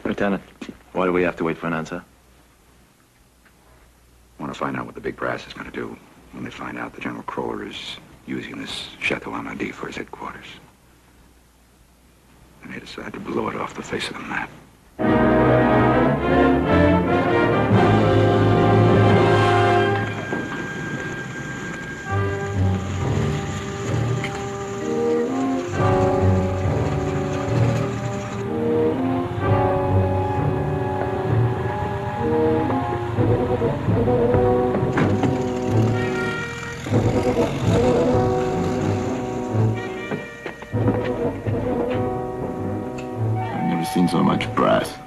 Lieutenant, why do we have to wait for an answer? I want to find out what the big brass is going to do when they find out that General Kroller is using this Chateau Amadi for his headquarters. And they decide to blow it off the face of the map. I've never seen so much brass.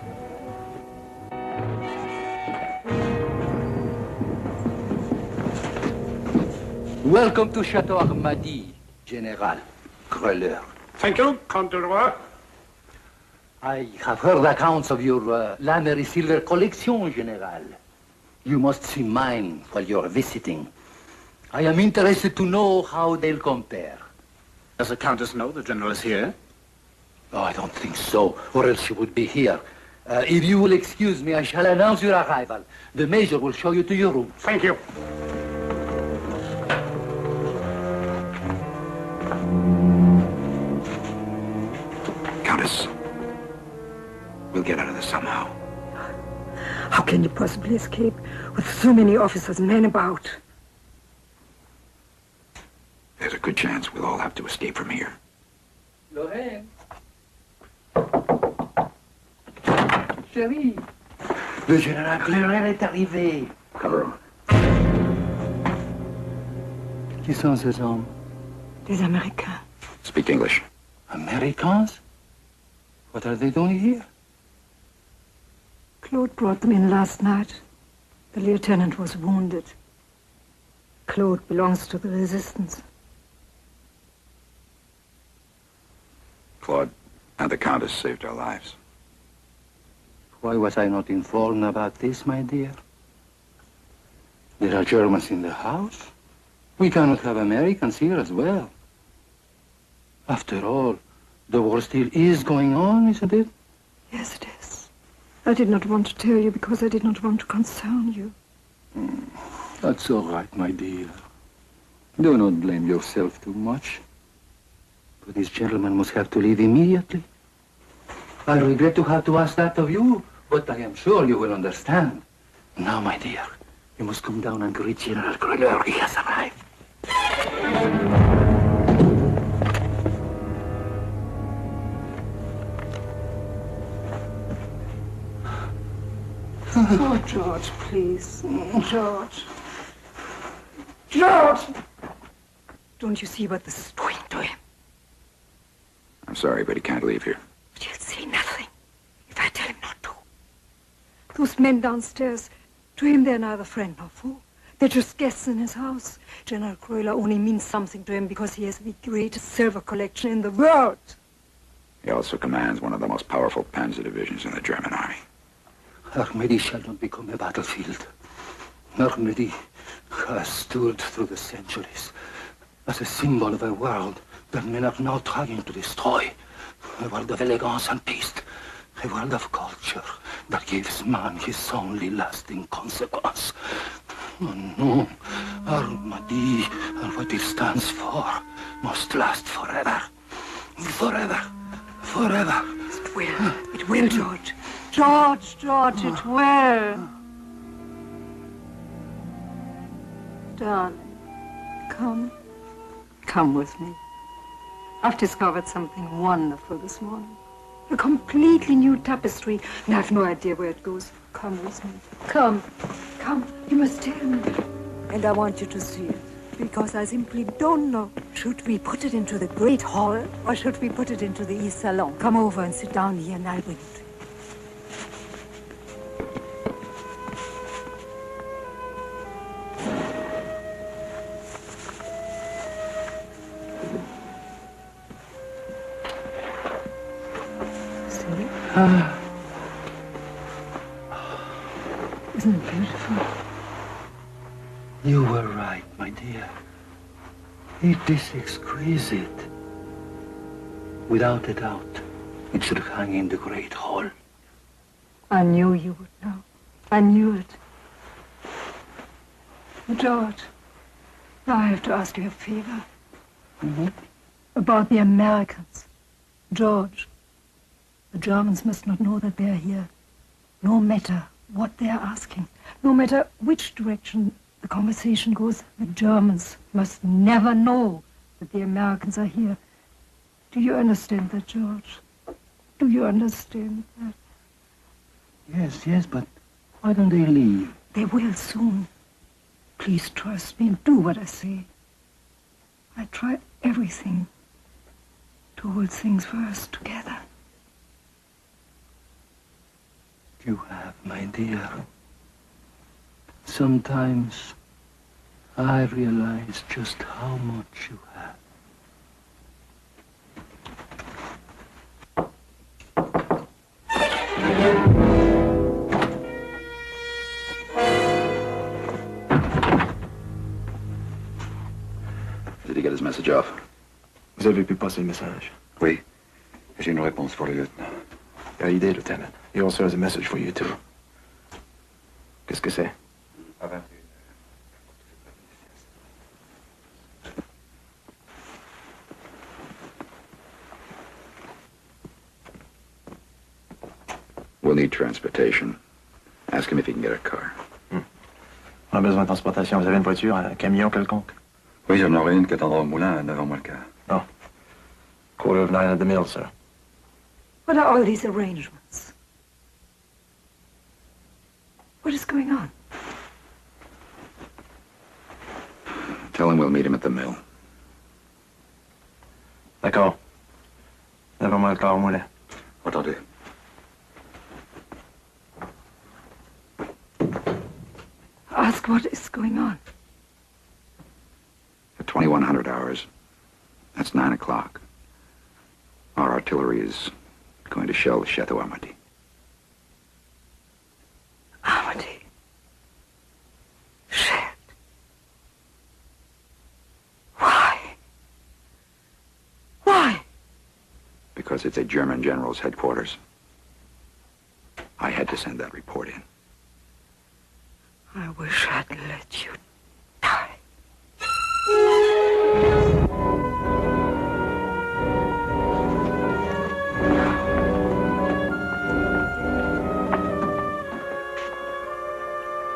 Welcome to Chateau Amadi, General Kroller. Thank you, Count de Roy. I have heard accounts of your Lamery silver collection, General. You must see mine while you're visiting. I am interested to know how they'll compare. Does the Countess know the General is here? Oh, I don't think so, or else she would be here. If you will excuse me, I shall announce your arrival. The Major will show you to your room. Thank you. Countess, we'll get out of this somehow. How can you possibly escape with so many officers and men about? There's a good chance we'll all have to escape from here. Lorraine. Chérie. Le général Kroller est arrivé. Cover him. Qui sont ces hommes? Des Américains. Speak English. Americans? What are they doing here? Claude brought them in last night. The lieutenant was wounded. Claude belongs to the resistance. Claude and the Countess saved our lives. Why was I not informed about this, my dear? There are Germans in the house. We cannot have Americans here as well. After all, the war still is going on, isn't it? Yes, it is. I did not want to tell you because I did not want to concern you. That's all right, my dear. Do not blame yourself too much. But this gentleman must have to leave immediately. I regret to have to ask that of you, but I am sure you will understand. Now, my dear, you must come down and greet General Kroller. He has arrived. Oh, George, please. George. George! Don't you see what this is doing to him? I'm sorry, but he can't leave here. But he'll say nothing if I tell him not to. Those men downstairs, to him they're neither friend nor foe. They're just guests in his house. General Kroller only means something to him because he has the greatest silver collection in the world. He also commands one of the most powerful panzer divisions in the German army. Armady shall not become a battlefield. Armady has stood through the centuries as a symbol of a world that men are now trying to destroy. A world of elegance and peace. A world of culture that gives man his only lasting consequence. Oh no, Armady and what it stands for must last forever. Forever. Forever. It will, George. George, it will. Darling, come with me. I've discovered something wonderful this morning. A completely new tapestry, and I have no idea where it goes. Come with me. Come. You must tell me. And I want you to see it, because I simply don't know. Should we put it into the Great Hall, or should we put it into the East Salon? Come over and sit down here, and I'll bring it to you. Isn't it beautiful? You were right, my dear. It is exquisite. Without a doubt, it should hang in the Great Hall. I knew you would know. I knew it. George, now I have to ask you a favor. Mm-hmm. About the Americans. George, the Germans must not know that they are here. No matter what they are asking, no matter which direction the conversation goes, the Germans must never know that the Americans are here. Do you understand that, George? Do you understand that? Yes, but why don't they leave? They will soon. Please trust me and do what I say. I try everything to hold things for us together. You have, my dear. Sometimes I realize just how much you have. Did he get his message off? Vous avez pu passer le message. Oui. J'ai une réponse pour le lieutenant. Got idée, Lieutenant. He also has a message for you, too. Qu'est-ce que c'est? We'll need transportation. Ask him if he can get a car. On a besoin de transportation. Vous avez une voiture, un camion quelconque? Oui, j'en aurai une qui attendra au moulin à 9h moins le quart. Oh. 8:45 at the mill, sir. What are all these arrangements? What is going on? Tell him we'll meet him at the mill. D'accord. 9h moins le quart au moulin. Entendu. Ask what is going on. At 2100 hours, that's 9 o'clock. Our artillery is going to shell the Chateau Armady. Armady. Shit. Why? Why? Because it's a German general's headquarters. I had to send that report in. I wish I'd let you die.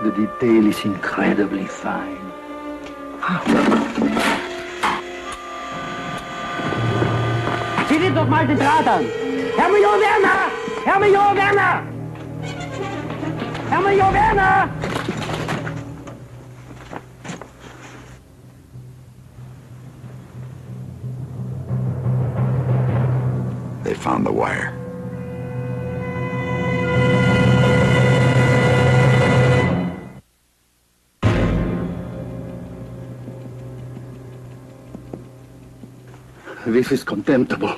The detail is incredibly fine. Zieht doch mal den Draht an! Herr Major Werner! Herr Major Werner! Herr Major Werner! They found the wire. This is contemptible.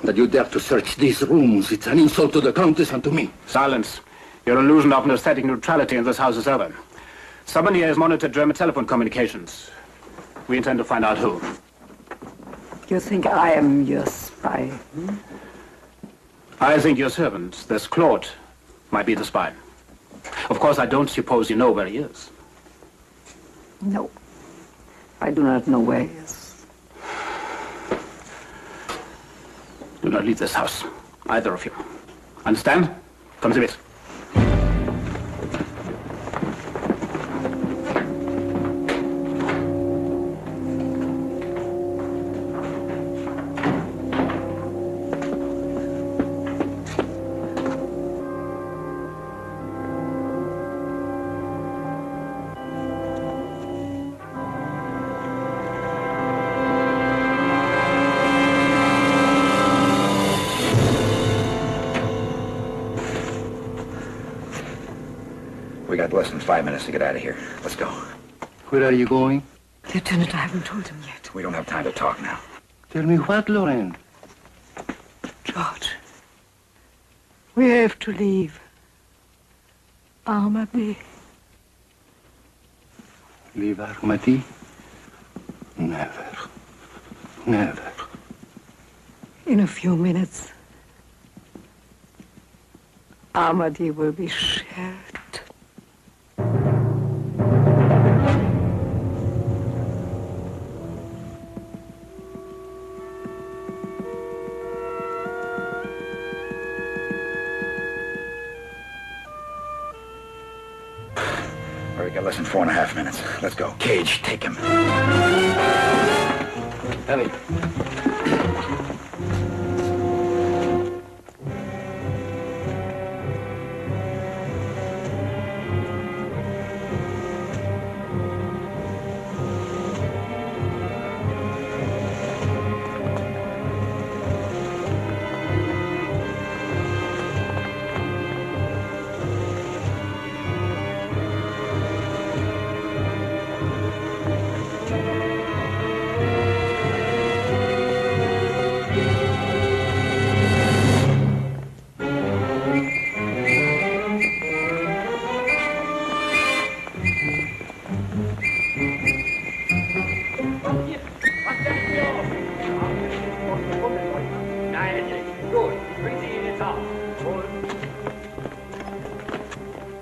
That you dare to search these rooms. It's an insult to the Countess and to me. Silence. Your illusion of aesthetic neutrality in this house is over. Someone here has monitored German telephone communications. We intend to find out who. You think I am your spy? I think your servant, this Claude, might be the spy. Of course, I don't suppose you know where he is. No. I do not know where he is. Do not leave this house, either of you. Understand? Come to it. We got less than 5 minutes to get out of here. Let's go. Where are you going? Lieutenant, I haven't told him yet. We don't have time to talk now. Tell me what, Lorraine? George, we have to leave. Armady. Leave Armady? Never. Never. In a few minutes. Amadi will be shelled. We got less than 4.5 minutes. Let's go. Cage, take him. Hurry.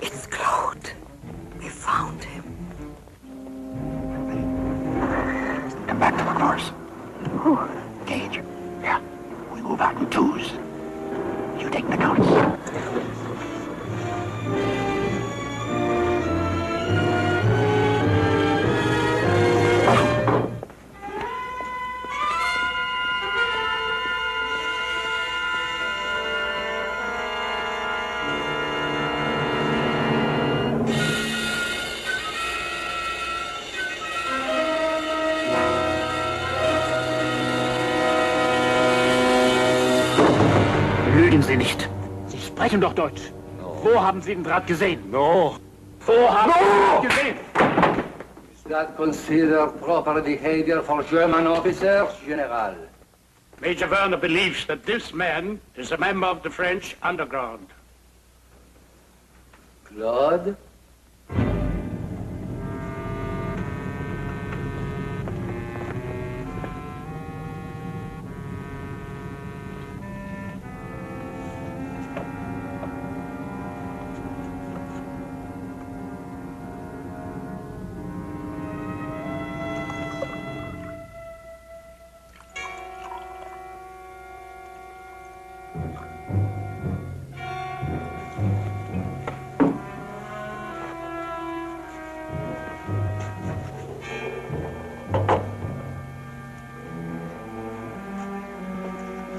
It's Claude. We found him. Come back to the cars. Cage. Yeah. We move out in twos. You take the counts. Lügen Sie nicht. Sie sprechen doch Deutsch. Wo haben Sie den Draht gesehen? Wo haben Sie den Draht gesehen? Is that considered proper behavior for German officers, General? Major Werner believes that this man is a member of the French underground. Claude?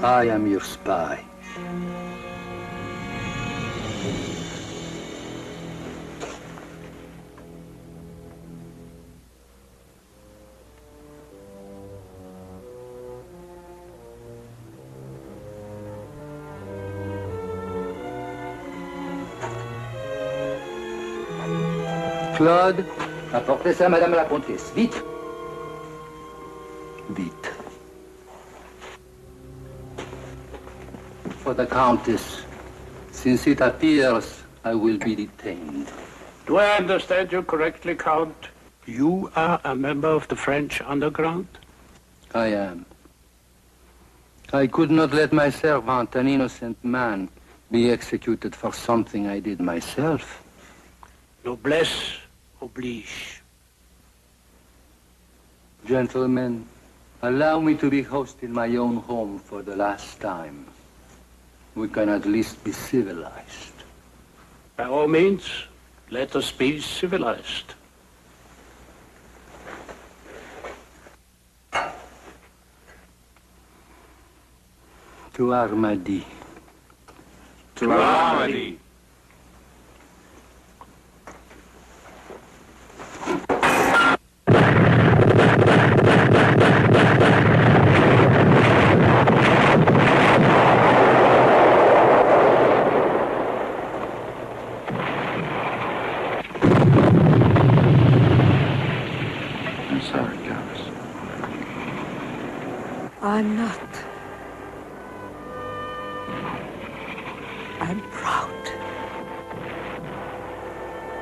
I am your spy. Claude, apportez ça à Madame la Comtesse. Vite! Vite. For the Countess, since it appears I will be detained. Do I understand you correctly, Count? You are a member of the French underground? I am. I could not let my servant, an innocent man, be executed for something I did myself. Noblesse oblige. Gentlemen, allow me to be host in my own home for the last time. We can at least be civilized. By all means, let us be civilized. To Armadi. To Armadi. I'm sorry, Countess. I'm not. I'm proud.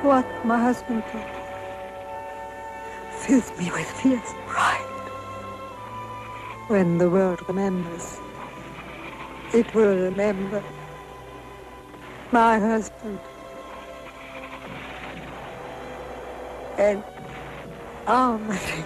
What my husband did fills me with fierce pride. When the world remembers, it will remember my husband. And all my